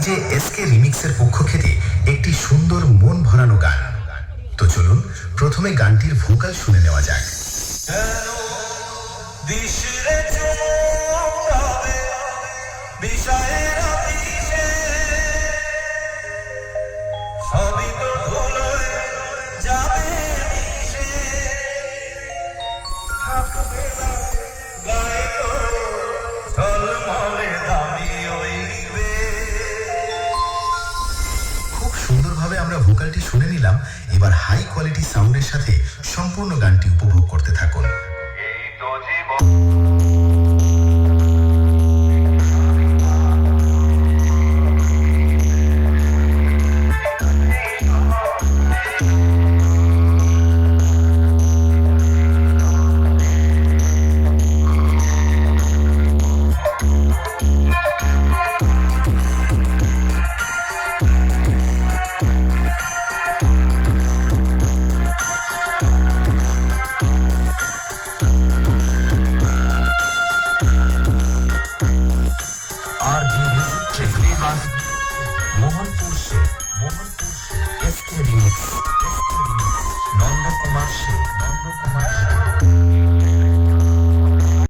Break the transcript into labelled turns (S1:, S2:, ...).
S1: DJ SK রিমিক্সের পক্ষ থেকে একটি সুন্দর মন ভরানো গান। তো চলুন প্রথমে গানটির ভোকাল শুনে নেওয়া যাক। খুব সুন্দরভাবে আমরা ভোকালটি শুনে নিলাম। এবার হাই কোয়ালিটি সাউন্ডের সাথে সম্পূর্ণ গানটি উপভোগ করতে থাকুন। मोहनपुर से एसके रिमिक्स नंद कुमार से